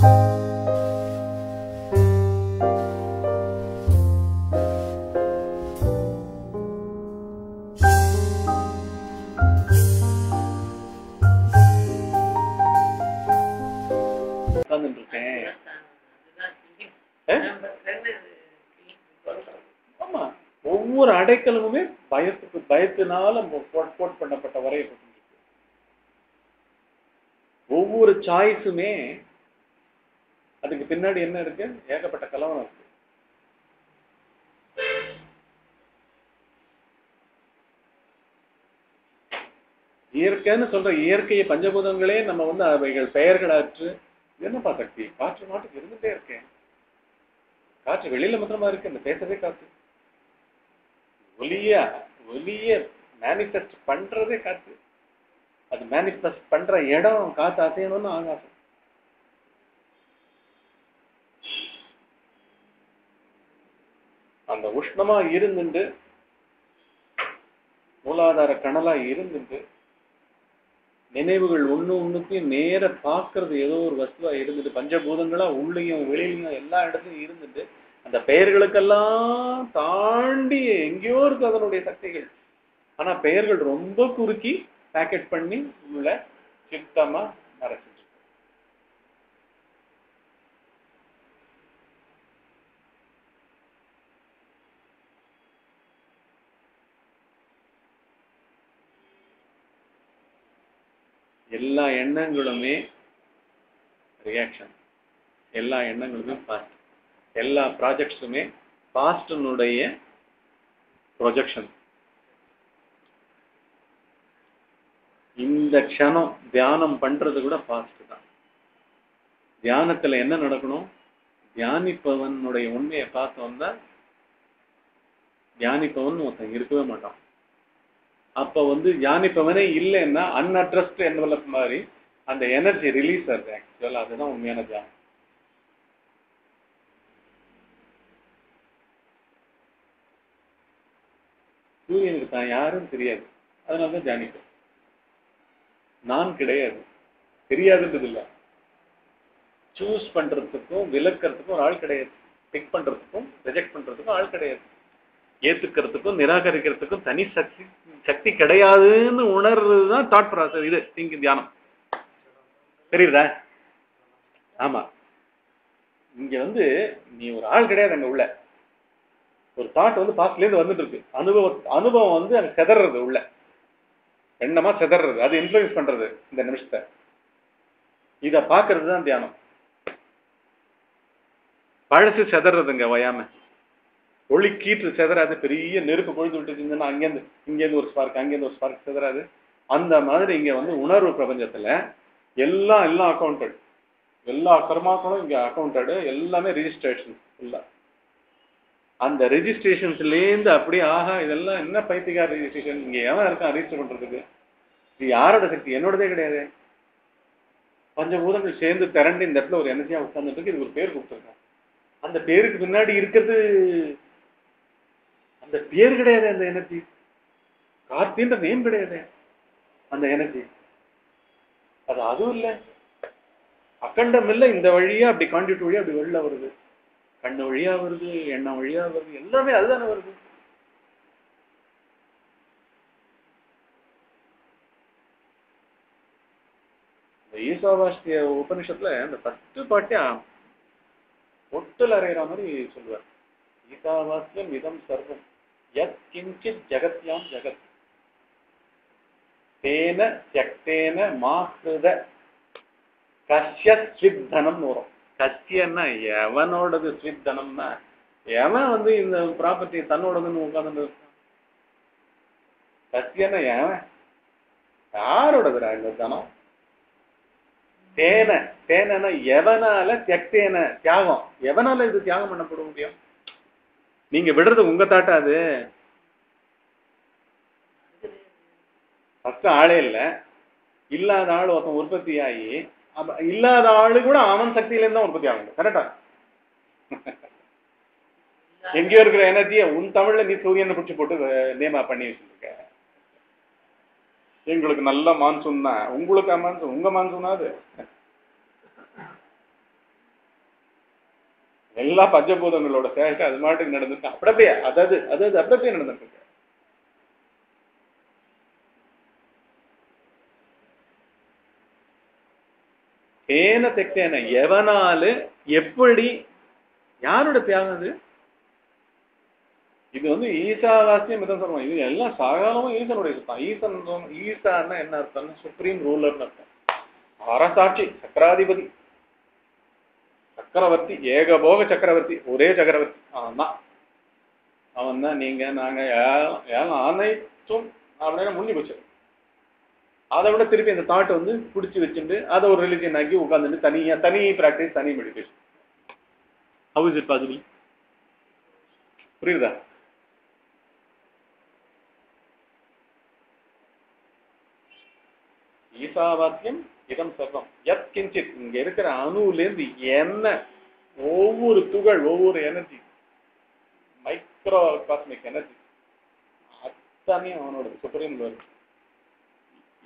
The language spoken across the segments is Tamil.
ஒவ்வொரு அடைக்கலமுமே பயத்தினால போட் பண்ணப்பட்ட வரையப்பட்டிருக்கு. ஒவ்வொரு சாய்ஸுமே அதுக்கு பின்னாடி என்ன இருக்கு? ஏகப்பட்ட கலவரம் இருக்கு. இயற்கைன்னு சொல்ற இயற்கையை பஞ்சபூதங்களே நம்ம அவைகள் பெயர்களாற்று என்னப்பா சக்தி? காற்று மாட்டுக்கு இருந்துட்டே இருக்கேன். காற்று வெளியில மாத்திரமா இருக்கு, இந்த பேசுறதே காற்று. ஒலிய மேனிஃபெஸ்ட் பண்றதே காற்று. அது மேனிஃபெஸ்ட் பண்ற இடம் காத்து அசையணும்னு ஆகாசம். அந்த உஷ்ணமா இருந்துட்டு மூலாதார கணலா இருந்துட்டு நினைவுகள் ஒண்ணுத்தையும் நேர பார்க்கறது ஏதோ ஒரு வஸ்துவா இருந்துட்டு பஞ்சபூதங்களா உள்ளேயும் வெளியிலையும் எல்லா இடத்துலையும் இருந்துட்டு அந்த பெயர்களுக்கெல்லாம் தாண்டி எங்கேயோ இருக்கு அதனுடைய சக்திகள். ஆனா பெயர்கள் ரொம்ப குறுக்கி பேக்கெட் பண்ணி உள்ள சித்தமா மறைச்சு. எல்லா எண்ணங்களுமே ரியாக்ஷன், எல்லா எண்ணங்களுமே பாஸ்ட், எல்லா ப்ராஜெக்ட்ஸுமே பாஸ்டினுடைய ப்ரொஜெக்ஷன். இந்த க்ஷணம் தியானம் பண்றது கூட பாஸ்ட் தான். தியானத்துல என்ன நடக்கணும்? தியானிப்பவனுடைய உண்மையை பார்த்தோம்னா தியானிப்பவன் ஒருத்தன் இருக்கவே மாட்டான். அப்ப தியானிப்பவனே இல்லைன்னா அன்அட்ரஸ்ட் என்வலப் மாதிரி அந்த எனர்ஜி ரிலீஸ் ஆகுது. ஆக்சுவலா அதுதான் உண்மையான தியானம். சூரியனுக்கு தான் யாரும் தெரியாது, அதனாலதான் தியானிக்கும். நான் கிடையாது, தெரியாதுன்றது இல்லை. சூஸ் பண்றதுக்கும் விலக்கிறதுக்கும் ஒரு ஆள் கிடையாது. பிக் பண்றதுக்கும் ரிஜெக்ட் பண்றதுக்கும் ஆள் கிடையாது. ஏத்துக்கிறதுக்கும் நிராகரிக்கிறதுக்கும் தனி சக்தி கிடையாதுன்னு உணர்றதுதான் தாட் ப்ராசஸ். இது திங்கிங் தியானம். தெரியுதா? ஆமா. இங்க நீ ஒரு ஆள் கிடையாது. அங்க உள்ள ஒரு தாட் பாஸ்ட்ல இருந்து வந்துட்டு இருக்கு. அனுபவம் அங்க செதறது, உள்ள எண்ணமா செதறது, அது இன்ஃப்ளூயன்ஸ் பண்றது இந்த நிமிஷத்தை. இத பாக்குறது தான் தியானம். பழசு செதறதுங்க வயாம. ஒளி கீற்று செதறாது. பெரிய நெருப்பு பொழுது விட்டுச்சுன்னா இங்கேருந்து ஒரு ஸ்பார்க், அங்கேருந்து ஒரு ஸ்பார்க் செதறாது. அந்த மாதிரி இங்க உணர்வு பிரபஞ்சத்துல எல்லாம் அக்கௌண்டட். எல்லா கர்மாக்களும் இங்க அக்கௌண்டடு. எல்லாமே ரெஜிஸ்ட்ரேஷன். இல்ல அந்த ரெஜிஸ்ட்ரேஷன்ஸ்லேருந்து அப்படியே ஆஹா இதெல்லாம் என்ன பைத்தியக்கார ரெஜிஸ்ட்ரேஷன். இங்க எவன் இருக்கான் ரெஜிஸ்டர் பண்றதுக்கு? இது யாரோட சக்தி? என்னோடதே கிடையாது. பஞ்சபூதங்கள் சேர்ந்து திரண்டு இந்த இடத்துல ஒரு எனர்ஜியா உட்கார்ந்துட்டு இது ஒரு பேர் கொடுத்துருக்கான். அந்த பேருக்கு பின்னாடி இருக்கிறது அந்த பேர் கிடையாது. அந்த எனர்ஜி கார்த்தின்ற நேம் கிடையாது. அந்த எனர்ஜி அதுவும் இல்லை, அக்கண்டம் இல்லை. இந்த வழியா அப்படி கான்டியூட் வழியா அப்படி வெளில வருது. கண்ணு வழியா வருது, எண்ணம் வழியா வருது, எல்லாமே அதுதானே வருது. இந்த ஈசாவாஸ்திய உபனிஷத்துல இந்த ஃபர்ஸ்ட் பாட்டியா ஒட்டல் அறையிற மாதிரி சொல்லுவார். ஈசாவாஸ்யம் இதம் சர்வம் யத் கிஞ்சித் ஜகத்யாம் ஜகத் தேன தியக்தேன மாஹ்ருத கஸ்ய ஸ்வித்தனம் வரும். கஸ்யன்னா எவனோடது, ஸ்வித்தனம்னா எவன் இந்த ப்ராப்பர்ட்டி தன்னோடதுன்னு உட்கார்ந்து. கஸ்யன்னா எவன், யாரோடதுடா இந்த தனம்? தேன தேனா எவனால, தியக்தேன தியாகம், எவனால இது தியாகம் பண்ணப்பட முடியும்? நீங்க விடுறது உங்க தாட்டா? அது ஃபர்ஸ்ட் ஆளே இல்லை, இல்லாத ஆள் ஒருத்தன் உற்பத்தி ஆகி இல்லாத ஆளு கூட அவன் சக்தியில இருந்தா உற்பத்தி ஆகும். கரெக்டா? எங்கேயோ இருக்கிற எனர்ஜியை உன் தமிழ்ல நீ சூரியனை பிடிச்சி போட்டு நேமா பண்ணி வச்சுருக்க. எங்களுக்கு நல்ல மான்சூன் தான், உங்களுக்கு மான்சூன், உங்க மான்சூனா அது? எல்லா பஞ்சபூதங்களோட சேர்த்து அது மாட்டுக்கு நடந்திருக்கு. அப்படியே அதாவது அப்படியே நடந்திருக்கு. ஏன தெக்கேன எவனால எப்படி யாரோட தியாகம் அது? இது வந்து ஈசாவாசியம் இதான் சொல்லுவாங்க. இது எல்லாம் சாதாரணமா ஈசனுடைய சுத்தம். ஈசான்னா என்ன அர்த்தம்னா சுப்ரீம் ரூலர்னு அர்த்தம். அரசாட்சி, சக்கராதிபதி, சக்கரவர்த்தி, ஏகபோக சக்கரவர்த்தி, ஒரே சக்கரவர்த்தி அவன் தான். நீங்க நாங்க அனைத்தும் அப்படின்னா முடிஞ்சு போச்சு. அதை விட திருப்பி இந்த தாட்டை வந்து பிடிச்சி வச்சுட்டு அதை ஒரு ரிலிஜியன் ஆக்கி உட்காந்துட்டு தனி பிராக்டிஸ், தனி meditation. How is it possible? புரியுதா? ஈசாவாத்தியம் இதம் சர்வம் யத் கிஞ்சித். இங்க இருக்கிற அணுலேருந்து என்ன ஒவ்வொரு துகள், ஒவ்வொரு எனர்ஜி, மைக்ரோ காஸ்மிக் எனர்ஜி அத்தனையும் அவனோட சுப்ரீம் வருது.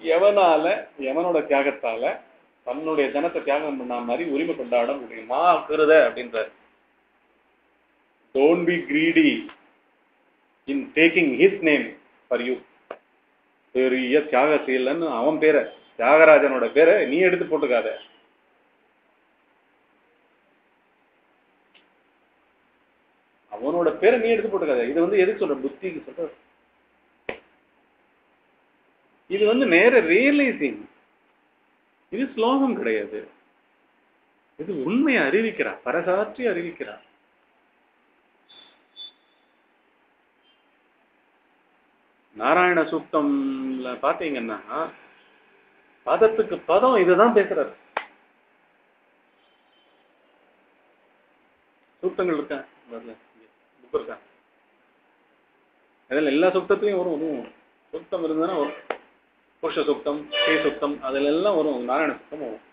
எவனோட தியாகத்தால தன்னுடைய ஜனத்தை தியாகம் பண்ண மாதிரி உரிமை கொண்டாட முடியுமா கருத அப்படின்றார். Don't be greedy in taking his name for you. பெரிய தியாகசீலன்னு அவன் பேரை, தியாகராஜனோட பேரை நீ எடுத்து போட்டுக்காத. அவனோட பேரை நீ எடுத்து போட்டுக்காத. இது வந்து எதுக்கு சொல்ற? புத்திக்கு சொல்ற. இது வந்து நேர ரியலைசிங். இது ஸ்லோகம் கிடையாது. இது உண்மையை அறிவிக்கிறார், பரசாற்றி அறிவிக்கிறார். நாராயண சூக்தம்ல பாத்தீங்கன்னா பதத்துக்கு பதம் இதுதான் பேசுறாரு. சூக்தங்கள் இருக்கா? புக் இருக்கா? அதில் எல்லா சூக்தத்திலையும் வரும். சூக்தம் இருந்தாலும் வரும். புருஷ சூக்தம், ஸ்ரீ சூக்தம், அதுல எல்லாம் வரும். நாராயண சூக்தம் வரும்.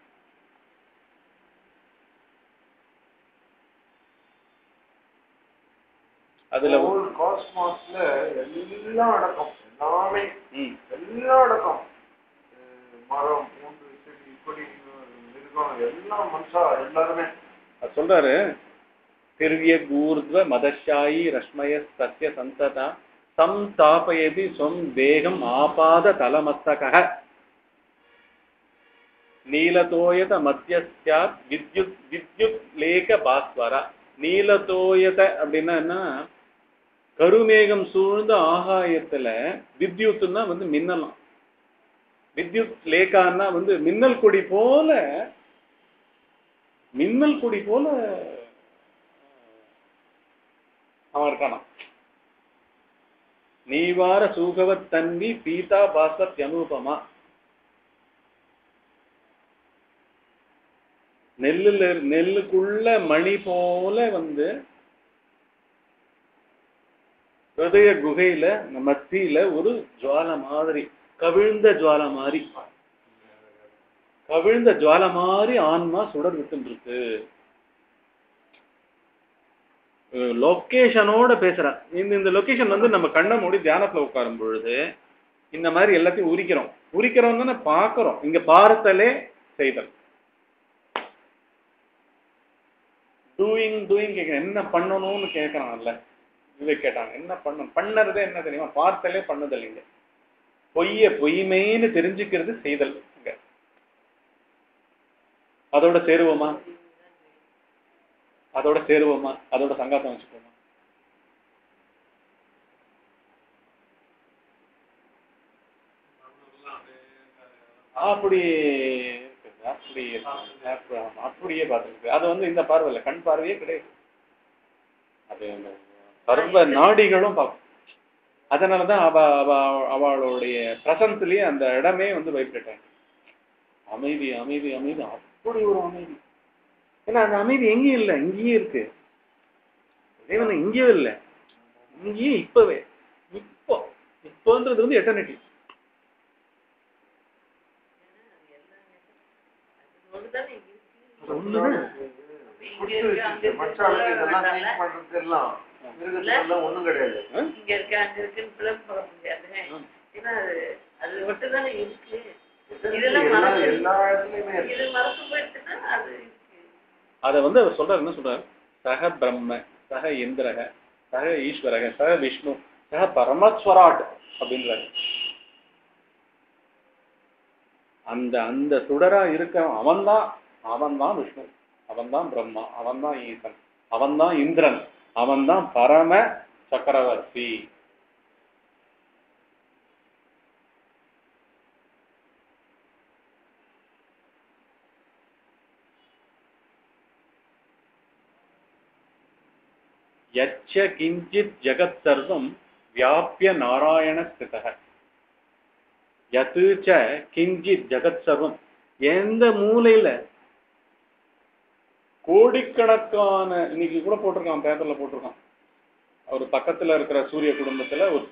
அதுல காஸ்மாஸ்ல எல்லாம் அடக்கம், எல்லாமே எல்லாம் அடக்கம். மரம், பூண்டு, செடி, கொடி, மிருகம், எல்லாம் மனுஷா எல்லாருமே. அது சொல்றாரு. திரிய கூர்த்வ மதஷாயி ரஷ்மய சத்ய சந்ததா சம்தாபயதி ஸ்வம் தேகம் ஆபாத தலமஸ்தக நீலதோயத மத்தியஸ்யாத் வித்யுத் வித்யுத் லேக பாஸ்வரா. நீலதோயத அப்படின்னா என்ன? கருமேகம் சூழ்ந்த ஆகாயத்துல வித்யுத்னா வந்து மின்னலாம். வித்யுத் லேகான்னா வந்து மின்னல் கொடி போல அவன் இருக்கானா. நீவார சூகவத் தன்வி பீதா பாஸ்வத் அனுபமா. நெல்லுக்குள்ள மணி போல வந்து ஹிருதய குகையில மத்தியில ஒரு ஜுவால மாதிரி, கவிழ்ந்த ஜுவால மாதிரி ஆன்மா சுடர் விட்டு இருக்கு. லொகேஷனோட பேசுறேன். இந்த லொகேஷன் வந்து நம்ம கண்ணை மூடி தியானத்துல உட்காரும் பொழுது இந்த மாதிரி எல்லாத்தையும் உரிக்கிறோம் தானே பார்க்கிறோம். இங்க பார்த்தலே செய்தல். டூயிங் கேட்கிறேன். என்ன பண்ணணும்னு கேட்கறான்ல, இதை கேட்டாங்க. என்ன பண்ணறதே என்ன தெரியுமா? பார்த்தலே பண்ணுதல். இங்க பொய்மைன்னு தெரிஞ்சுக்கிறது செய்தல். இங்க அதோட சேருவோமா? அதோட சங்காத்தம் வச்சுக்கோமா? அப்படியே பார்த்துருக்கு. அது வந்து இந்த பார்வை இல்லை, கண் பார்வையே கிடையாது. அது சர்வ நாடிகளும் பார்க்கும். அதனாலதான் அவளுடைய பிரசன்ஸ்லயே அந்த இடமே வந்து வைப்ரேட் ஆகும். அமைதி அமைதி அமைதி, அப்படி ஒரு அமைதி. ஏன்னா அந்த அமைதி எங்கேயும் இல்லை, இங்கேயே இருக்கு. இறைவன் இங்கேயும் இல்லை, இங்கேயும் இப்பவே. இப்போன்றது வந்து எட்டர்னிட்டி. ஒண்ணும் கிடையாது. அத வந்து அவர் சொல்றாரு. என்ன சொல்றாரு? சக பிரம்ம சக இந்திரக சக ஈஸ்வரக சக விஷ்ணு சக பரமஸ்வராட் அப்படின்றாரு. அந்த அந்த சுடரா இருக்க அவன்தான் விஷ்ணு, அவன்தான் பிரம்மா, அவன்தான் ஈசன், அவன்தான் இந்திரன், அவன்தான் பரம சக்கரவர்த்தி. யச்ச கிஞ்சித் ஜகத் சர்வம் வியாபிய நாராயண ஸ்திதஹ. யது ச கிஞ்சித் ஜகத் சர்வம், எந்த மூலையில கோடிக்கணக்கான, இன்னைக்கு கூட போட்டிருக்கான், பேப்பர்ல போட்டிருக்கான், ஒரு பக்கத்துல இருக்கிற சூரிய குடும்பத்துல ஒரு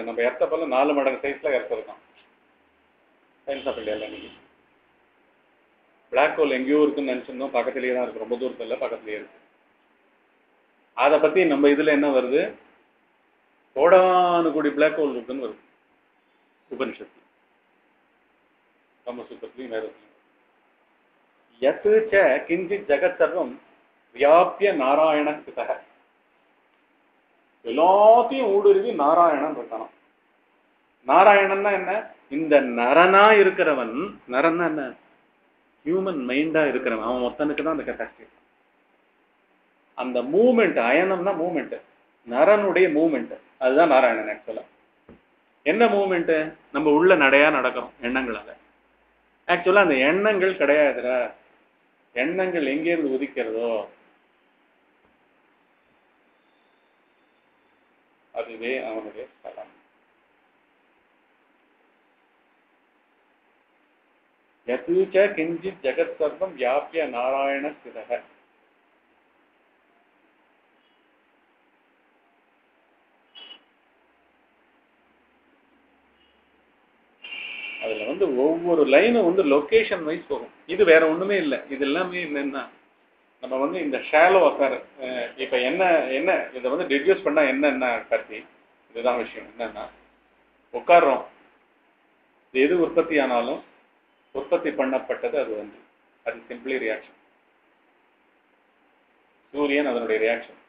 நம்ம எர்த்த போல 4 மடங்கு சைஸ்ல எர்த்த இருக்கான். சயின்ஸ் ஆஃப் இந்தியாவில் இன்னைக்கு பிளாக் ஹோல் எங்கேயோ இருக்குன்னு நினைச்சிருந்தோம், பக்கத்திலேயே தான் இருக்கு, ரொம்ப தூரத்துல இல்லை, பக்கத்திலேயே இருக்கு. அதை பத்தி நம்ம இதுல என்ன வருது, கோடானு கோடி பிளாக் ஹோல் இருக்குன்னு வருது உபனிஷத்து, நம்ம சூத்திரத்திலையும் வேதத்திலையும். யத் ச கிஞ்சித் ஜகத் சர்வம் வியாபிய நாராயண ஸ்திதஹ. எல்லாத்தையும் ஊடுருவி நாராயணன் இருக்கான். நாராயணன்னா என்ன, இந்த நரனா இருக்கிறவன், நரன்னா என்ன, ஹியூமன் மைண்டா இருக்கிறவன், அவன் மொத்தனுக்கு தான் அந்த கெப்பாசிட்டி. அந்த மூமெண்ட், அயனம்னா மூமெண்ட், நரனுடைய மூமெண்ட், அதுதான் நாராயணன். ஆக்சுவலா என்ன மூமெண்ட், நம்ம உள்ள நடையா நடக்கிறோம் எண்ணங்களால. ஆக்சுவலா அந்த எண்ணங்கள் கிடையாதுல, எண்ணங்கள் எங்கேருந்து உதிக்கிறதோ அதுவே அவனுடைய ஸ்தலம். யதூச்ச கிஞ்சித் ஜகத் சர்வம் வியாபிய நாராயண ஸ்திதஹ. அதுல ஒவ்வொரு லைனும் லொகேஷன் வைஸ் போகும். இது வேற ஒண்ணுமே இல்லை, இது எல்லாமே என்னன்னா நம்ம இந்த ஷாலோ அஃபேர். இப்ப என்ன என்ன இதை டிடியூஸ் பண்ணா என்ன கார்த்தி, இதுதான் விஷயம். என்னன்னா உட்கார்றோம், எது உற்பத்தி ஆனாலும் உற்பத்தி பண்ணப்பட்டது அது அது சிம்பிளி ரியாக்ஷன். சூரியன் அதனுடைய ரியாக்ஷன்,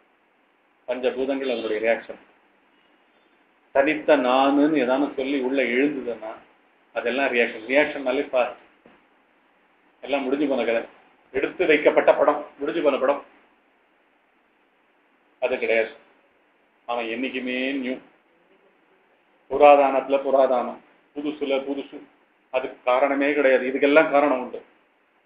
பஞ்சபூதங்கள் அதனுடைய ரியாக்ஷன். தனித்த நானுன்னு ஏதானு சொல்லி உள்ள எழுதுதுன்னா அதெல்லாம் ரியாக்ஷன். ரியாக்ஷன்னாலே ஃபாஸ்ட், எல்லாம் முடிஞ்சு போன கதை, எடுத்து வைக்கப்பட்ட படம், முடிஞ்சு போன படம். அது கிடையாது. அவன் என்னைக்குமே நியூ, புராதானத்துல புராதானம், புதுசுல புதுசு. அதுக்கு காரணமே கிடையாது, இதுக்கெல்லாம் காரணம் உண்டு.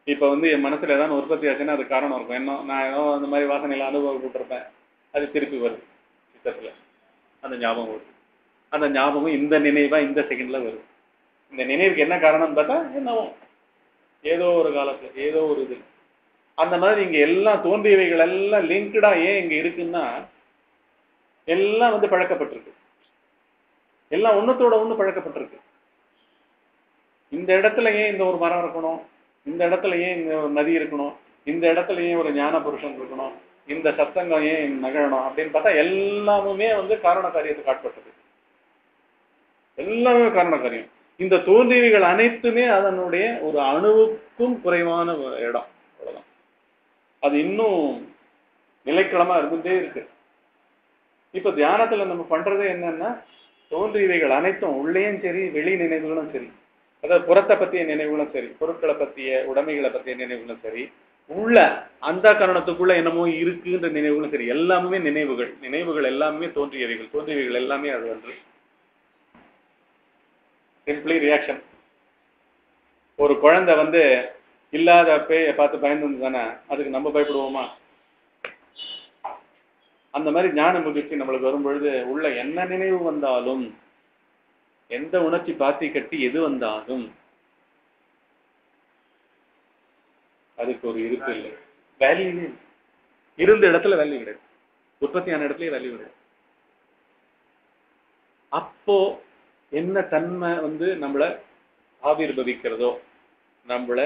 இப்ப என் மனசுல ஏதாவது உற்பத்தி ஆச்சுன்னா அது காரணம் இருக்கும். என்ன, நான் ஏதோ அந்த மாதிரி வாசனையில அனுபவப்பட்டிருப்பேன், அது திருப்பி வருது சித்தத்துல, அந்த ஞாபகம் வருது. அந்த ஞாபகம் இந்த நினைவா இந்த செகண்ட்ல வருது. இந்த நினைவுக்கு என்ன காரணம்னு பார்த்தா என்னவோ ஏதோ ஒரு காலத்துல ஏதோ ஒரு இது. அந்த மாதிரி இங்க எல்லாம் தோன்றியவைகள் எல்லாம் லிங்க்டா ஏன் இங்க இருக்குன்னா எல்லாம் பழக்கப்பட்டிருக்கு, எல்லாம் ஒன்னத்தோட ஒண்ணு பழக்கப்பட்டிருக்கு. இந்த இடத்துல ஏன் இந்த ஒரு மரம் இருக்கணும், இந்த இடத்துல ஏன் இந்த ஒரு நதி இருக்கணும், இந்த இடத்துல ஏன் ஒரு ஞான புருஷன் இருக்கணும், இந்த சத்தங்கம் ஏன் நகழணும் அப்படின்னு பார்த்தா எல்லாமே காரண காரியத்துக்கு ஆட்பட்டது. எல்லாமே காரண காரியம். இந்த தோன்றியவைகள் அனைத்துமே அதனுடைய ஒரு அணுவுக்கும் குறைவான இடம், அவ்வளவுதான். அது இன்னும் நிலைக்களமா இருந்துட்டே இருக்கு. இப்ப தியானத்துல நம்ம பண்றதே என்னன்னா தோன்றியவைகள் அனைத்தும் உள்ளேயும் சரி வெளி நினைவுகளும் சரி, அதாவது புறத்தை பற்றிய நினைவுகளும் சரி, பொருட்களை பற்றிய உடைமைகளை பற்றிய நினைவுகளும் சரி, உள்ள அந்த கரணத்துக்குள்ள என்னமோ இருக்குன்ற நினைவுகளும் சரி, எல்லாமே நினைவுகள். நினைவுகள் எல்லாமே தோன்றியவைகள், தோன்றியவைகள் எல்லாமே அது சிம்பிளி ரியாக்ஷன். ஒரு குழந்தை இல்லாத பேயை பார்த்து பயந்து தானே, அதுக்கு நம்ம பயப்படுவோமா? அந்த மாதிரி ஞான முதிர்ச்சி நம்மளுக்கு வரும்பொழுது உள்ள என்ன நினைவு வந்தாலும், எந்த உணர்ச்சி பாத்தி கட்டி எது வந்தாலும் அதுக்கு ஒரு இருப்பு இல்லை, வேல்யூ. இருந்த இடத்துல வேல்யூ கிடையாது, உற்பத்தியான இடத்துலயே வேல்யூ கிடையாது. அப்போ என்ன தன்மை நம்மளை ஆவிர்வவிக்கிறதோ, நம்மளை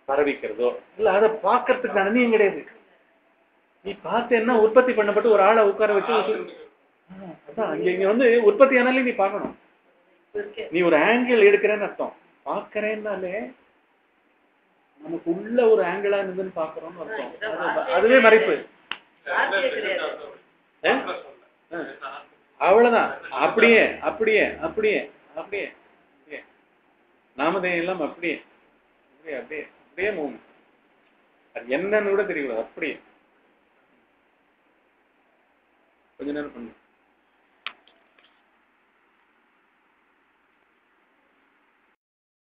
பரவிக்கிறதோ இல்ல, அதை பார்க்கறதுக்கு அனுமதியும் கிடையாது. நீ பார்த்தேன்னா உற்பத்தி பண்ணப்பட்டு ஒரு ஆளை உட்கார வச்சு அதான் இங்க உற்பத்தி ஆனாலே நீ பார்க்கணும். நீ ஒரு ஆங்கிள் எடுக்கிறேன்னு அர்த்தம். பார்க்கறேன்னாலே நமக்கு உள்ள ஒரு ஆங்கிளா இருந்துன்னு பார்க்கறோம்னு அர்த்தம். அதுவே மறைப்பு. அவ்வளவுதான். அப்படியே அப்படியே அப்படியே அப்படியே அப்படியே நாமதேயம் எல்லாம் அப்படியே அப்படியே அப்படியே அப்படியே மூவ்மெண்ட். அது என்னன்னு கூட தெரியக்கூடாது. அப்படியே கொஞ்ச நேரம் பண்ணு.